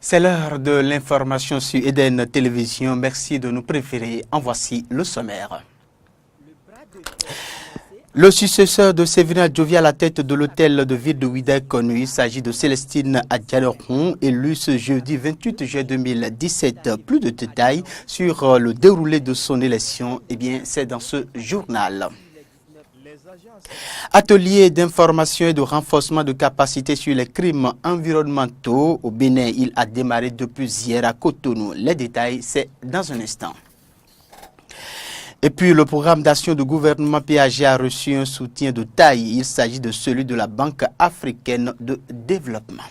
C'est l'heure de l'information sur Eden Télévision. Merci de nous préférer. En voici le sommaire. Le successeur de Sévérin Adjovi à la tête de l'hôtel de ville de Ouida est connu. Il s'agit de Célestine Adjanoron, élue ce jeudi 28 juillet 2017. Plus de détails sur le déroulé de son élection, c'est dans ce journal. Atelier d'information et de renforcement de capacités sur les crimes environnementaux au Bénin. Il a démarré depuis hier à Cotonou. Les détails, c'est dans un instant. Et puis, le programme d'action du gouvernement PAG a reçu un soutien de taille. Il s'agit de celui de la Banque africaine de développement.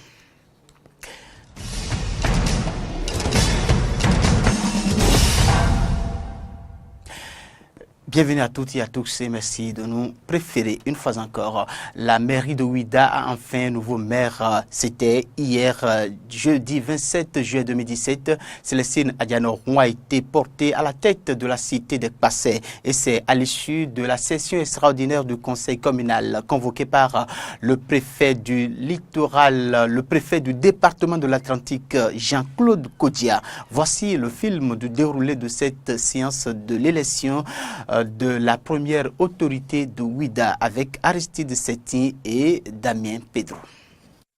Bienvenue à toutes et à tous et merci de nous préférer une fois encore. La mairie de Ouida a enfin un nouveau maire. C'était hier, jeudi 27 juillet 2017. Célestine Adjanoron a été portée à la tête de la cité des Passais. Et c'est à l'issue de la session extraordinaire du conseil communal convoqué par le préfet du littoral, le préfet du département de l'Atlantique, Jean-Claude Kodia. Voici le film du déroulé de cette séance de l'élection de la première autorité de Ouida avec Aristide Setti et Damien Pedro.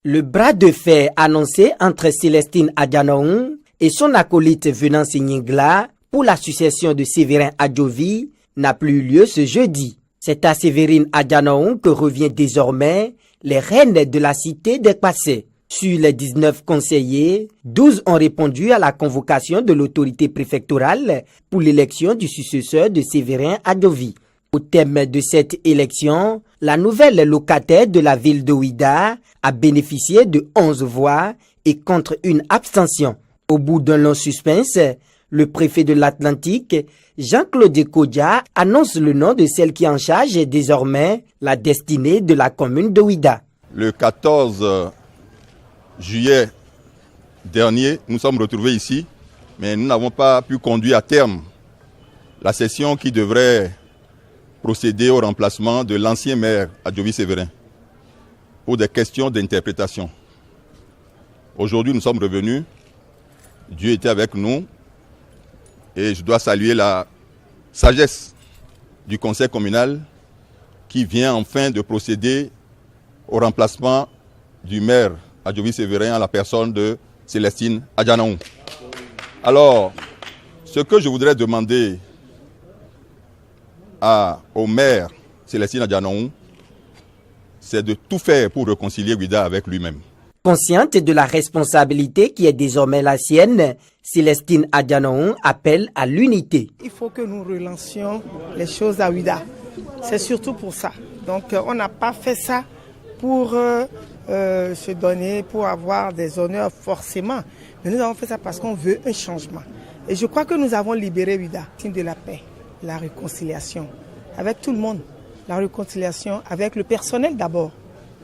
Le bras de fer annoncé entre Célestine Adjanoron et son acolyte Venance Nyingla pour la succession de Sévérin Adjovi n'a plus eu lieu ce jeudi. C'est à Sévérine Adjanoron que revient désormais les rênes de la cité des Passés. Sur les 19 conseillers, 12 ont répondu à la convocation de l'autorité préfectorale pour l'élection du successeur de Sévérin Adjovi. Au thème de cette élection, la nouvelle locataire de la ville de Ouida a bénéficié de 11 voix et contre une abstention. Au bout d'un long suspense, le préfet de l'Atlantique, Jean-Claude Kodia, annonce le nom de celle qui en charge désormais la destinée de la commune de Ouida. Le 14 juillet dernier, nous sommes retrouvés ici, mais nous n'avons pas pu conduire à terme la session qui devrait procéder au remplacement de l'ancien maire Adjovi Sévérin pour des questions d'interprétation. Aujourd'hui, nous sommes revenus, Dieu était avec nous et je dois saluer la sagesse du conseil communal qui vient enfin de procéder au remplacement du maire Adjovi Sévérin à la personne de Célestine Adjanoron. Alors, ce que je voudrais demander au maire Célestine Adjanoron, c'est de tout faire pour réconcilier Ouida avec lui-même. Consciente de la responsabilité qui est désormais la sienne, Célestine Adjanoron appelle à l'unité. Il faut que nous relancions les choses à Ouida. C'est surtout pour ça. Donc, on n'a pas fait ça pour se donner, pour avoir des honneurs forcément. Mais nous avons fait ça parce qu'on veut un changement. Et je crois que nous avons libéré Ouida, signe de la paix, la réconciliation avec tout le monde, la réconciliation avec le personnel d'abord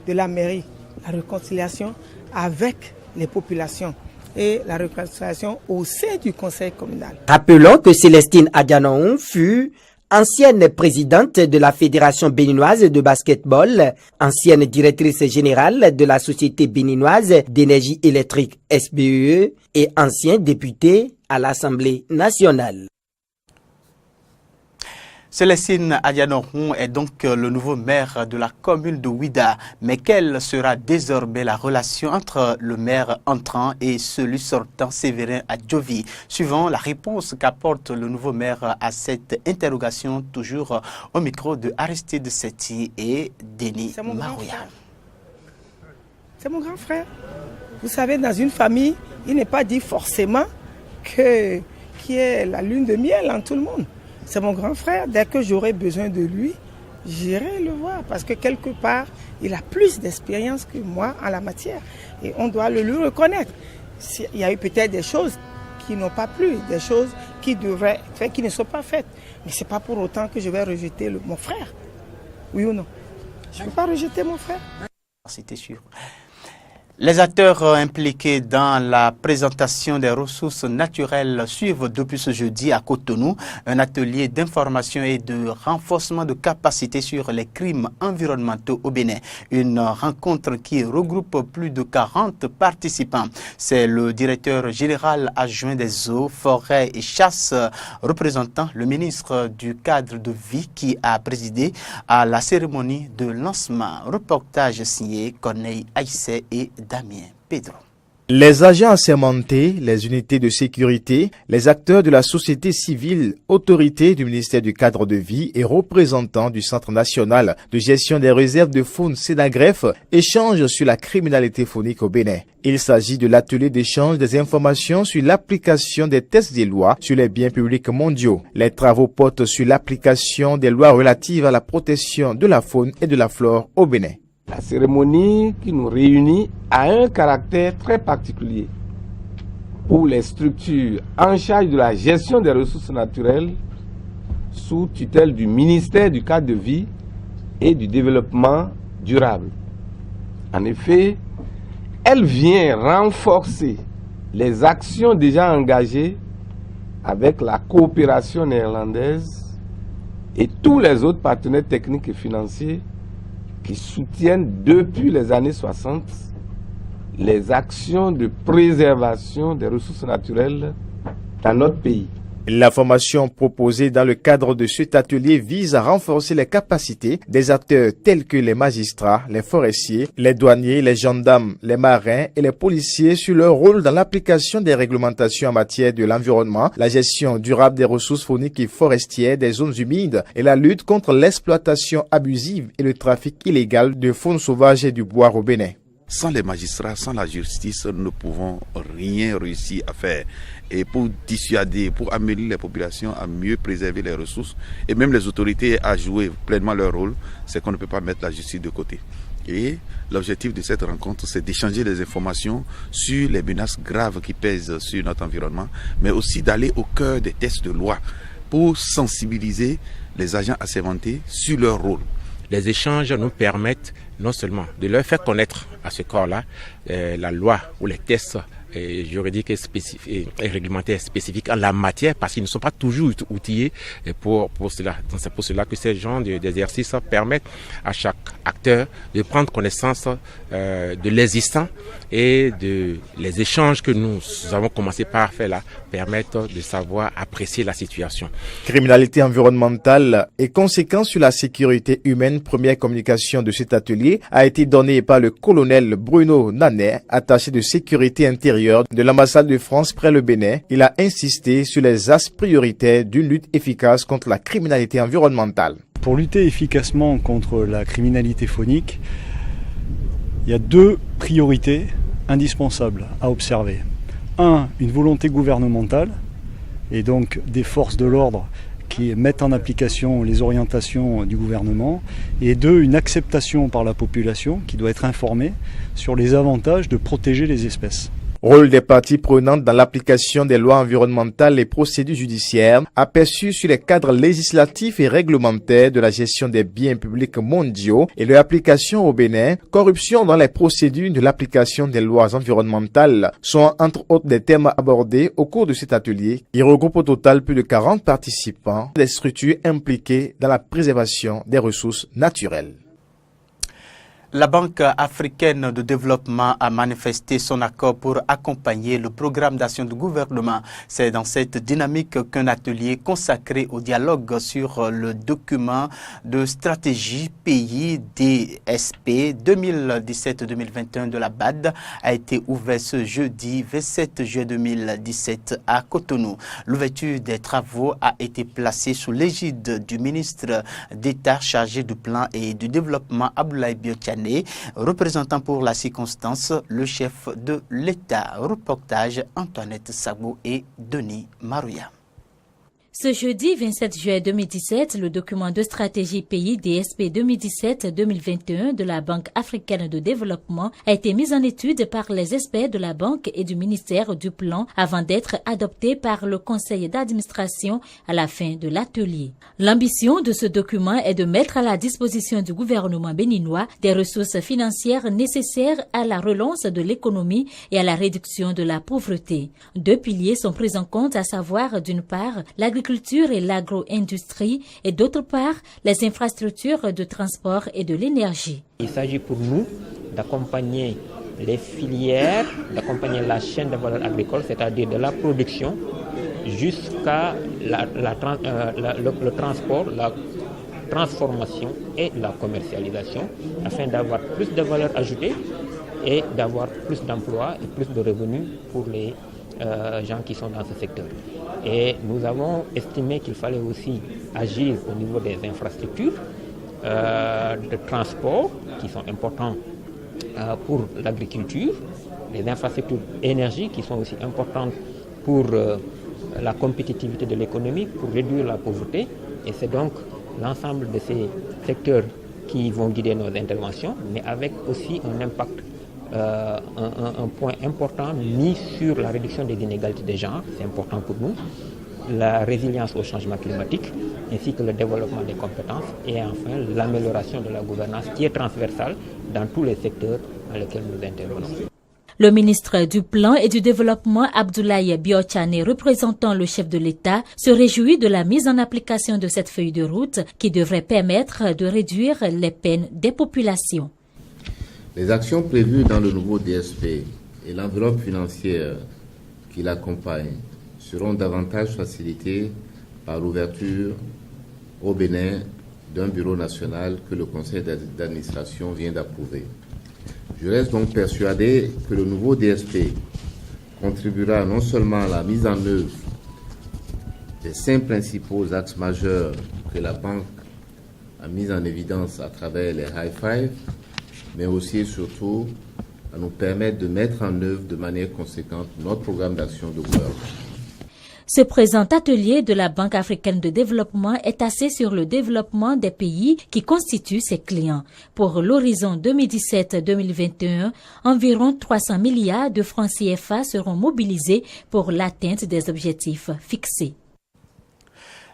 de la mairie, la réconciliation avec les populations et la réconciliation au sein du conseil communal. Rappelons que Célestine Adjanoron fut ancienne présidente de la Fédération béninoise de basketball, ancienne directrice générale de la Société béninoise d'énergie électrique SBE et ancien député à l'Assemblée nationale. Célestine Adjanoron est donc le nouveau maire de la commune de Ouida. Mais quelle sera désormais la relation entre le maire entrant et celui sortant Sévérin Adjovi? Suivant la réponse qu'apporte le nouveau maire à cette interrogation, toujours au micro de Aristide Setti et Denis Marouya. C'est mon grand frère. Vous savez, dans une famille, il n'est pas dit forcément qu'il y ait la lune de miel en tout le monde. C'est mon grand frère. Dès que j'aurai besoin de lui, j'irai le voir. Parce que quelque part, il a plus d'expérience que moi en la matière. Et on doit le lui reconnaître. Il y a eu peut-être des choses qui n'ont pas plu, des choses qui devraient faire, qui ne sont pas faites. Mais ce n'est pas pour autant que je vais rejeter mon frère. Oui ou non? Je ne peux pas rejeter mon frère. C'était sûr. Les acteurs impliqués dans la présentation des ressources naturelles suivent depuis ce jeudi à Cotonou un atelier d'information et de renforcement de capacités sur les crimes environnementaux au Bénin. Une rencontre qui regroupe plus de 40 participants. C'est le directeur général adjoint des eaux, forêts et chasses, représentant le ministre du cadre de vie qui a présidé à la cérémonie de lancement. Reportage signé Corneille Aïssé et Damien Pedro. Les agents assermentés, les unités de sécurité, les acteurs de la société civile, autorités du ministère du cadre de vie et représentants du Centre national de gestion des réserves de faune Sénagref échangent sur la criminalité faunique au Bénin. Il s'agit de l'atelier d'échange des informations sur l'application des textes des lois sur les biens publics mondiaux. Les travaux portent sur l'application des lois relatives à la protection de la faune et de la flore au Bénin. La cérémonie qui nous réunit a un caractère très particulier pour les structures en charge de la gestion des ressources naturelles sous tutelle du ministère du cadre de vie et du développement durable. En effet, elle vient renforcer les actions déjà engagées avec la coopération néerlandaise et tous les autres partenaires techniques et financiers qui soutiennent depuis les années 60 les actions de préservation des ressources naturelles dans notre pays. La formation proposée dans le cadre de cet atelier vise à renforcer les capacités des acteurs tels que les magistrats, les forestiers, les douaniers, les gendarmes, les marins et les policiers sur leur rôle dans l'application des réglementations en matière de l'environnement, la gestion durable des ressources fauniques et forestières des zones humides et la lutte contre l'exploitation abusive et le trafic illégal de faune sauvage et du bois au Bénin. Sans les magistrats, sans la justice, nous ne pouvons rien réussir à faire. Et pour dissuader, pour amener les populations à mieux préserver les ressources, et même les autorités à jouer pleinement leur rôle, c'est qu'on ne peut pas mettre la justice de côté. Et l'objectif de cette rencontre, c'est d'échanger des informations sur les menaces graves qui pèsent sur notre environnement, mais aussi d'aller au cœur des textes de loi pour sensibiliser les agents assermentés sur leur rôle. Les échanges nous permettent non seulement de leur faire connaître à ce corps-là la loi ou les textes juridiques et réglementaires spécifiques en la matière, parce qu'ils ne sont pas toujours outillés pour cela. Donc c'est pour cela que ces genres d'exercices permettent à chaque acteur de prendre connaissance de l'existant, et les échanges que nous avons commencé par faire là permettent de savoir apprécier la situation. Criminalité environnementale et conséquences sur la sécurité humaine, première communication de cet atelier a été donnée par le colonel Bruno Nanet, attaché de sécurité intérieure de l'ambassade de France près le Bénin. Il a insisté sur les axes prioritaires d'une lutte efficace contre la criminalité environnementale. Pour lutter efficacement contre la criminalité faunique, il y a deux priorités indispensables à observer. Un, une volonté gouvernementale, et donc des forces de l'ordre qui mettent en application les orientations du gouvernement, et deux, une acceptation par la population qui doit être informée sur les avantages de protéger les espèces. Rôle des parties prenantes dans l'application des lois environnementales et procédures judiciaires, aperçus sur les cadres législatifs et réglementaires de la gestion des biens publics mondiaux et leur application au Bénin, corruption dans les procédures de l'application des lois environnementales sont entre autres des thèmes abordés au cours de cet atelier. Il regroupe au total plus de 40 participants, des structures impliquées dans la préservation des ressources naturelles. La Banque africaine de développement a manifesté son accord pour accompagner le programme d'action du gouvernement. C'est dans cette dynamique qu'un atelier consacré au dialogue sur le document de stratégie pays DSP 2017-2021 de la BAD a été ouvert ce jeudi 27 juillet 2017 à Cotonou. L'ouverture des travaux a été placée sous l'égide du ministre d'État chargé du plan et du développement Abdoulaye Biotchane, représentant pour la circonstance le chef de l'État. Reportage Antoinette Sabo et Denis Marouya. Ce jeudi 27 juillet 2017, le document de stratégie pays DSP 2017-2021 de la Banque africaine de développement a été mis en étude par les experts de la Banque et du ministère du Plan avant d'être adopté par le conseil d'administration à la fin de l'atelier. L'ambition de ce document est de mettre à la disposition du gouvernement béninois des ressources financières nécessaires à la relance de l'économie et à la réduction de la pauvreté. Deux piliers sont pris en compte, à savoir d'une part l'agriculture et l'agro-industrie et d'autre part les infrastructures de transport et de l'énergie. Il s'agit pour nous d'accompagner les filières, d'accompagner la chaîne de valeur agricole, c'est-à-dire de la production jusqu'à le transport, la transformation et la commercialisation afin d'avoir plus de valeur ajoutée et d'avoir plus d'emplois et plus de revenus pour les gens qui sont dans ce secteur. Et nous avons estimé qu'il fallait aussi agir au niveau des infrastructures de transport qui sont importantes pour l'agriculture, les infrastructures énergie qui sont aussi importantes pour la compétitivité de l'économie, pour réduire la pauvreté. Et c'est donc l'ensemble de ces secteurs qui vont guider nos interventions, mais avec aussi un impact, un point important mis sur la réduction des inégalités de genre, c'est important pour nous, la résilience au changement climatique, ainsi que le développement des compétences et enfin l'amélioration de la gouvernance qui est transversale dans tous les secteurs dans lesquels nous intervenons. Le ministre du Plan et du Développement, Abdoulaye Biotchane, représentant le chef de l'État, se réjouit de la mise en application de cette feuille de route qui devrait permettre de réduire les peines des populations. Les actions prévues dans le nouveau DSP et l'enveloppe financière qui l'accompagne seront davantage facilitées par l'ouverture au Bénin d'un bureau national que le conseil d'administration vient d'approuver. Je reste donc persuadé que le nouveau DSP contribuera non seulement à la mise en œuvre des 5 principaux axes majeurs que la Banque a mis en évidence à travers les High Five, mais aussi et surtout à nous permettre de mettre en œuvre de manière conséquente notre programme d'action de gouvernement. Ce présent atelier de la Banque africaine de développement est axé sur le développement des pays qui constituent ses clients. Pour l'horizon 2017-2021, environ 300 milliards de francs CFA seront mobilisés pour l'atteinte des objectifs fixés.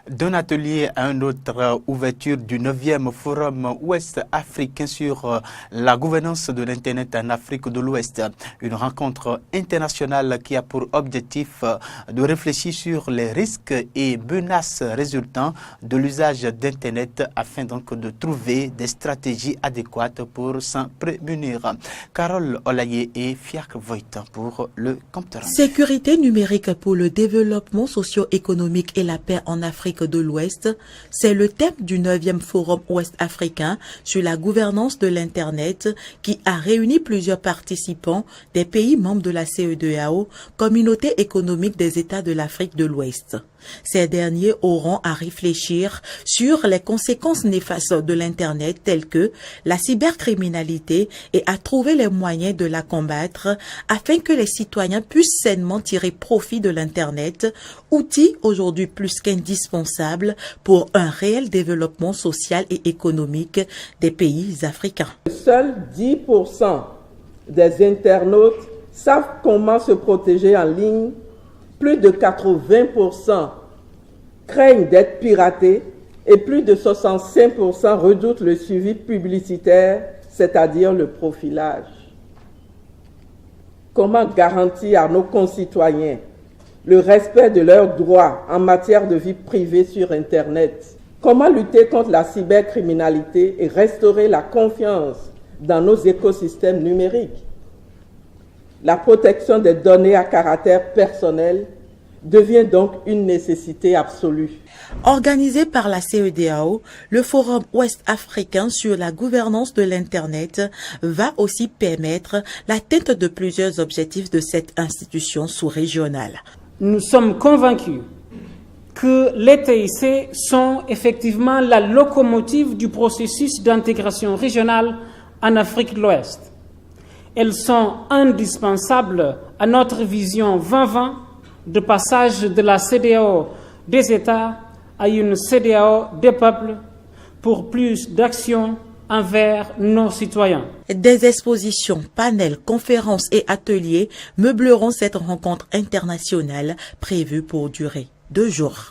D'un atelier à un autre, ouverture du 9e Forum Ouest africain sur la gouvernance de l'Internet en Afrique de l'Ouest. Une rencontre internationale qui a pour objectif de réfléchir sur les risques et menaces résultant de l'usage d'Internet afin donc de trouver des stratégies adéquates pour s'en prémunir. Carole Olaye et Fiak Voigt pour le compteur. Sécurité numérique pour le développement socio-économique et la paix en Afrique de l'Ouest, c'est le thème du 9e Forum Ouest africain sur la gouvernance de l'Internet qui a réuni plusieurs participants des pays membres de la CEDEAO, Communauté économique des États de l'Afrique de l'Ouest. Ces derniers auront à réfléchir sur les conséquences néfastes de l'Internet telles que la cybercriminalité et à trouver les moyens de la combattre afin que les citoyens puissent sainement tirer profit de l'Internet, outil aujourd'hui plus qu'indispensable pour un réel développement social et économique des pays africains. Seuls 10% des internautes savent comment se protéger en ligne. Plus de 80% craignent d'être piratés et plus de 65% redoutent le suivi publicitaire, c'est-à-dire le profilage. Comment garantir à nos concitoyens le respect de leurs droits en matière de vie privée sur Internet? Comment lutter contre la cybercriminalité et restaurer la confiance dans nos écosystèmes numériques? La protection des données à caractère personnel devient donc une nécessité absolue. Organisé par la CEDEAO, le Forum Ouest africain sur la gouvernance de l'Internet va aussi permettre l'atteinte de plusieurs objectifs de cette institution sous-régionale. Nous sommes convaincus que les TIC sont effectivement la locomotive du processus d'intégration régionale en Afrique de l'Ouest. Elles sont indispensables à notre vision 2020 de passage de la CEDEAO des États à une CEDEAO des peuples pour plus d'action envers nos citoyens. Des expositions, panels, conférences et ateliers meubleront cette rencontre internationale prévue pour durer 2 jours.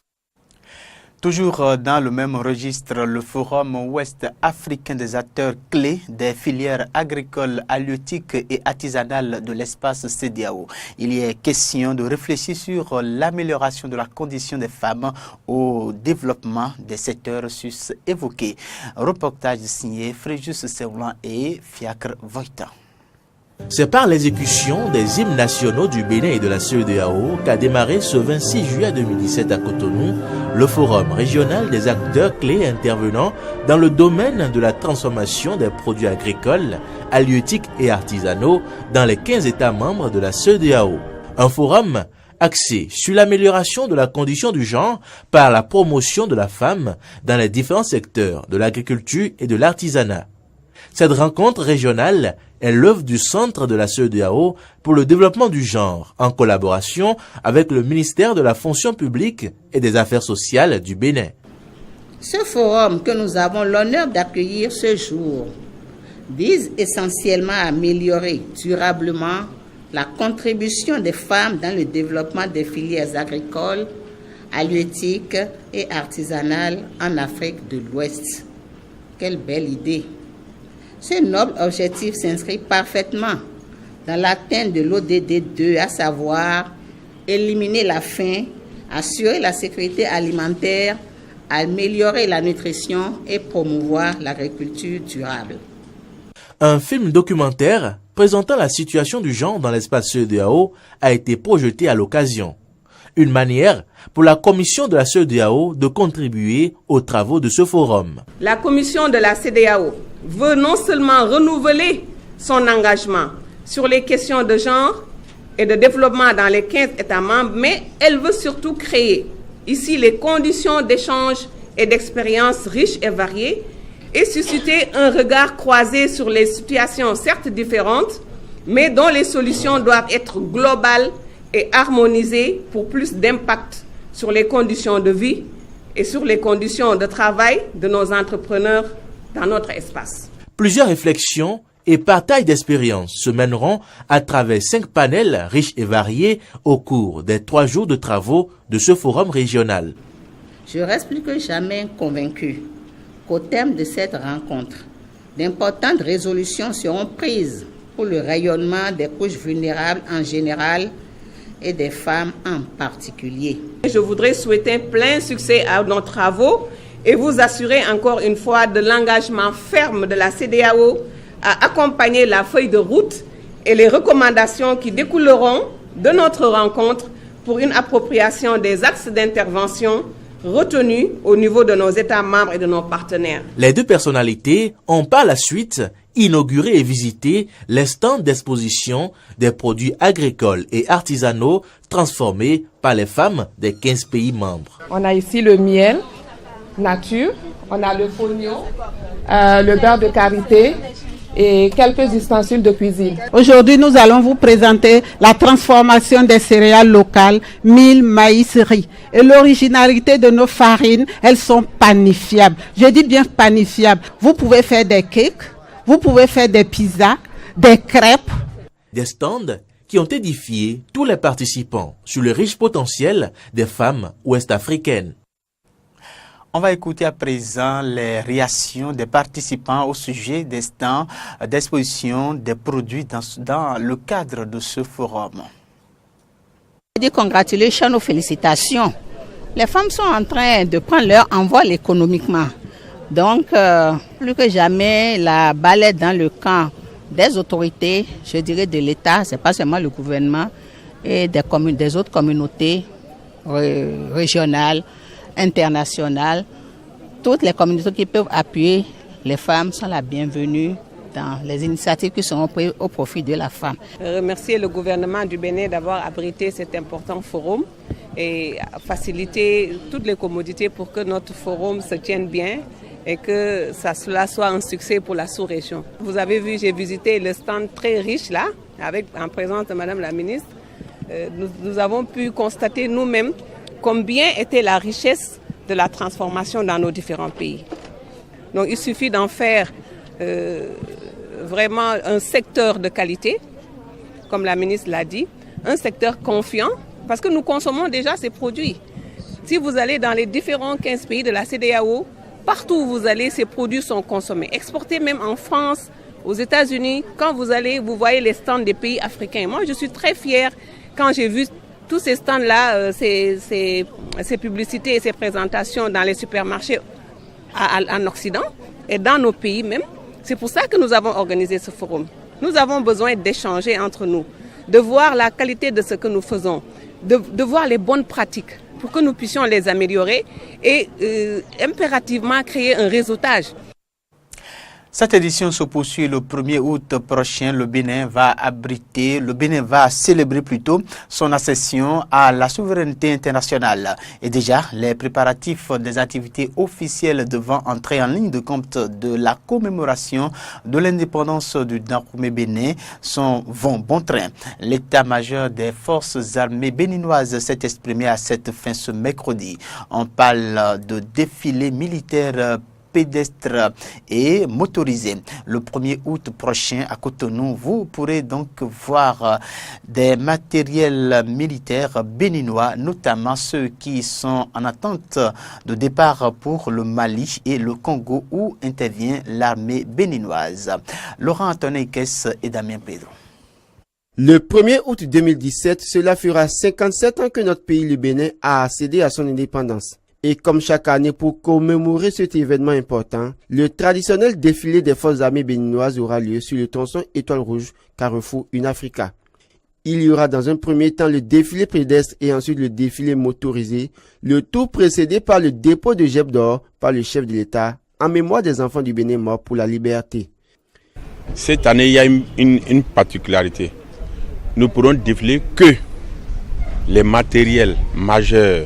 Toujours dans le même registre, le Forum ouest africain des acteurs clés des filières agricoles, halieutiques et artisanales de l'espace CEDEAO. Il y est question de réfléchir sur l'amélioration de la condition des femmes au développement des secteurs sus-évoqués. Reportage signé Fréjus Seulan et Fiacre Voita. C'est par l'exécution des hymnes nationaux du Bénin et de la CEDEAO qu'a démarré ce 26 juillet 2017 à Cotonou le Forum régional des acteurs clés intervenant dans le domaine de la transformation des produits agricoles, halieutiques et artisanaux dans les 15 États membres de la CEDEAO. Un forum axé sur l'amélioration de la condition du genre par la promotion de la femme dans les différents secteurs de l'agriculture et de l'artisanat. Cette rencontre régionale est l'œuvre du Centre de la CEDEAO pour le développement du genre, en collaboration avec le ministère de la Fonction publique et des Affaires sociales du Bénin. Ce forum que nous avons l'honneur d'accueillir ce jour vise essentiellement à améliorer durablement la contribution des femmes dans le développement des filières agricoles, halieutiques et artisanales en Afrique de l'Ouest. Quelle belle idée! Ce noble objectif s'inscrit parfaitement dans l'atteinte de l'ODD 2, à savoir éliminer la faim, assurer la sécurité alimentaire, améliorer la nutrition et promouvoir l'agriculture durable. Un film documentaire présentant la situation du genre dans l'espace CEDEAO a été projeté à l'occasion. Une manière pour la commission de la CEDEAO de contribuer aux travaux de ce forum. La commission de la CEDEAO veut non seulement renouveler son engagement sur les questions de genre et de développement dans les 15 États membres, mais elle veut surtout créer ici les conditions d'échange et d'expériences riches et variées et susciter un regard croisé sur les situations certes différentes, mais dont les solutions doivent être globales et harmonisées pour plus d'impact sur les conditions de vie et sur les conditions de travail de nos entrepreneurs dans notre espace. Plusieurs réflexions et partage d'expériences se mèneront à travers 5 panels riches et variés au cours des 3 jours de travaux de ce forum régional. Je reste plus que jamais convaincu qu'au terme de cette rencontre, d'importantes résolutions seront prises pour le rayonnement des couches vulnérables en général et des femmes en particulier. Je voudrais souhaiter plein succès à nos travaux et vous assurer encore une fois de l'engagement ferme de la CEDEAO à accompagner la feuille de route et les recommandations qui découleront de notre rencontre pour une appropriation des axes d'intervention retenus au niveau de nos États membres et de nos partenaires. Les 2 personnalités ont par la suite inauguré et visité les stands d'exposition des produits agricoles et artisanaux transformés par les femmes des 15 pays membres. On a ici le miel nature, on a le fognon, le beurre de karité et quelques ustensiles de cuisine. Aujourd'hui, nous allons vous présenter la transformation des céréales locales, mil, maïs, riz. Et l'originalité de nos farines, elles sont panifiables. Je dis bien panifiables. Vous pouvez faire des cakes, vous pouvez faire des pizzas, des crêpes. Des stands qui ont édifié tous les participants sur le riche potentiel des femmes ouest-africaines. On va écouter à présent les réactions des participants au sujet des stands d'exposition des produits dans le cadre de ce forum. Congratulations, nos félicitations. Les femmes sont en train de prendre leur envol économiquement. Donc, plus que jamais, la balle est dans le camp des autorités, je dirais de l'État, ce n'est pas seulement le gouvernement, et des autres communautés régionales, internationales. Toutes les communautés qui peuvent appuyer les femmes sont la bienvenue dans les initiatives qui seront prises au profit de la femme. Remercier le gouvernement du Bénin d'avoir abrité cet important forum et faciliter toutes les commodités pour que notre forum se tienne bien et que cela soit un succès pour la sous-région. Vous avez vu, j'ai visité le stand très riche là, en présence de Madame la ministre. Nous avons pu constater nous-mêmes combien était la richesse de la transformation dans nos différents pays. Donc il suffit d'en faire vraiment un secteur de qualité, comme la ministre l'a dit, un secteur confiant, parce que nous consommons déjà ces produits. Si vous allez dans les différents 15 pays de la CEDEAO, partout où vous allez, ces produits sont consommés. Exportés même en France, aux États-Unis, quand vous allez, vous voyez les stands des pays africains. Moi, je suis très fière quand j'ai vu tous ces stands-là, ces publicités et ces présentations dans les supermarchés en Occident et dans nos pays même. C'est pour ça que nous avons organisé ce forum. Nous avons besoin d'échanger entre nous, de voir la qualité de ce que nous faisons, de voir les bonnes pratiques pour que nous puissions les améliorer et impérativement créer un réseautage. Cette édition se poursuit le 1er août prochain. Le Bénin va célébrer plutôt son accession à la souveraineté internationale. Et déjà, les préparatifs des activités officielles devant entrer en ligne de compte de la commémoration de l'indépendance du Dahomey Bénin vont bon train. L'état-major des forces armées béninoises s'est exprimé à cette fin ce mercredi. On parle de défilé militaire pédestre et motorisé. Le 1er août prochain à Cotonou, vous pourrez donc voir des matériels militaires béninois, notamment ceux qui sont en attente de départ pour le Mali et le Congo où intervient l'armée béninoise. Laurent Antoine-Kess et Damien Pedro. Le 1er août 2017, cela fera 57 ans que notre pays, le Bénin, a accédé à son indépendance. Et comme chaque année, pour commémorer cet événement important, le traditionnel défilé des forces armées béninoises aura lieu sur le tronçon Étoile Rouge, Carrefour Une-Africa. Il y aura dans un premier temps le défilé pédestre et ensuite le défilé motorisé, le tout précédé par le dépôt de gerbes d'or par le chef de l'État en mémoire des enfants du Bénin morts pour la liberté. Cette année, il y a une particularité. Nous pourrons défiler que les matériels majeurs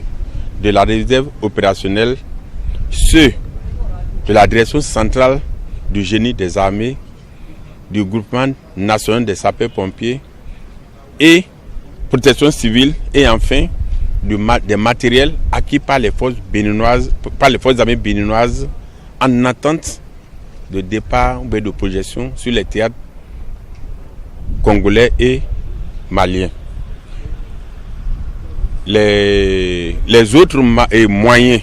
de la réserve opérationnelle, ceux de la direction centrale du génie des armées, du groupement national des sapeurs-pompiers et protection civile et enfin des matériels acquis par les forces armées béninoises en attente de départ ou de projection sur les théâtres congolais et maliens. Les autres moyens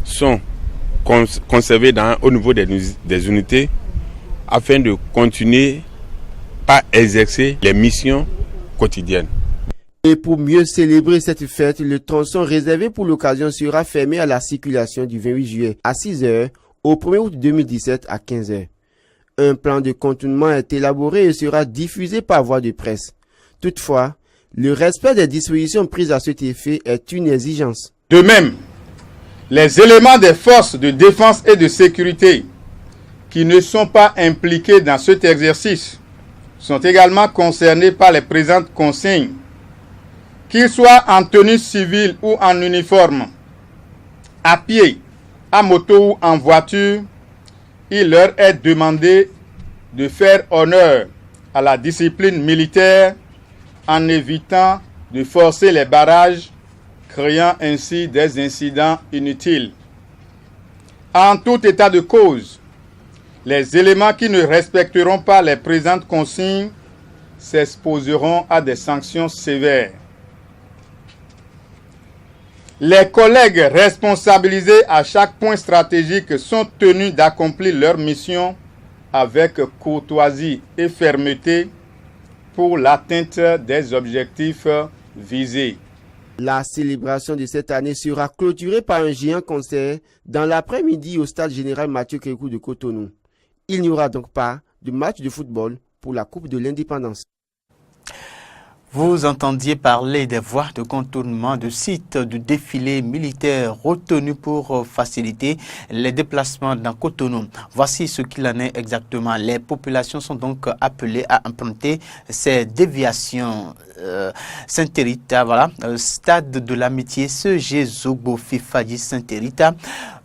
sont conservés au niveau des unités afin de continuer à exercer les missions quotidiennes. Et pour mieux célébrer cette fête, le tronçon réservé pour l'occasion sera fermé à la circulation du 28 juillet à 6h au 1er août 2017 à 15h. Un plan de contournement est élaboré et sera diffusé par voie de presse. Toutefois, le respect des dispositions prises à cet effet est une exigence. De même, les éléments des forces de défense et de sécurité qui ne sont pas impliqués dans cet exercice sont également concernés par les présentes consignes. Qu'ils soient en tenue civile ou en uniforme, à pied, à moto ou en voiture, il leur est demandé de faire honneur à la discipline militaire en évitant de forcer les barrages, créant ainsi des incidents inutiles. En tout état de cause, les éléments qui ne respecteront pas les présentes consignes s'exposeront à des sanctions sévères. Les collègues responsabilisés à chaque point stratégique sont tenus d'accomplir leur mission avec courtoisie et fermeté pour l'atteinte des objectifs visés. La célébration de cette année sera clôturée par un géant concert dans l'après-midi au stade général Mathieu Kékou de Cotonou. Il n'y aura donc pas de match de football pour la Coupe de l'Indépendance. Vous entendiez parler des voies de contournement du site du défilé militaire retenu pour faciliter les déplacements dans Cotonou. Voici ce qu'il en est exactement. Les populations sont donc appelées à emprunter ces déviations. Saint-Hérita, voilà, stade de l'amitié CG Zogbo Fifadi Saint-Hérita,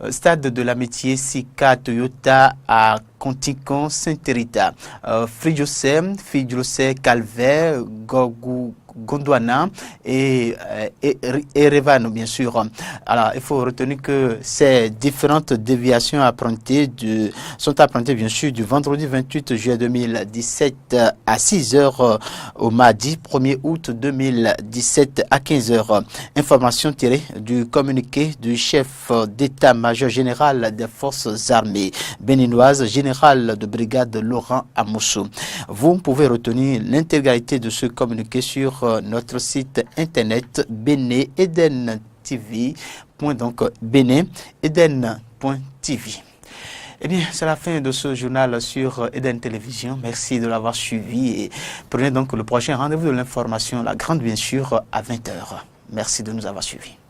stade de l'amitié Sika Toyota à Conticon Saint-Hérita, Frijose Calvaire, Gondwana et Erevan, bien sûr. Alors, il faut retenir que ces différentes déviations sont apprentées, bien sûr, du vendredi 28 juillet 2017 à 6h au mardi 1er août 2017 à 15h. Information tirée du communiqué du chef d'état-major général des forces armées béninoises, général de brigade Laurent Amoussou. Vous pouvez retenir l'intégralité de ce communiqué sur notre site internet beneeden.tv. Eh bien, c'est la fin de ce journal sur Eden Télévision. Merci de l'avoir suivi et prenez donc le prochain rendez-vous de l'information, la grande bien sûr, à 20h. Merci de nous avoir suivis.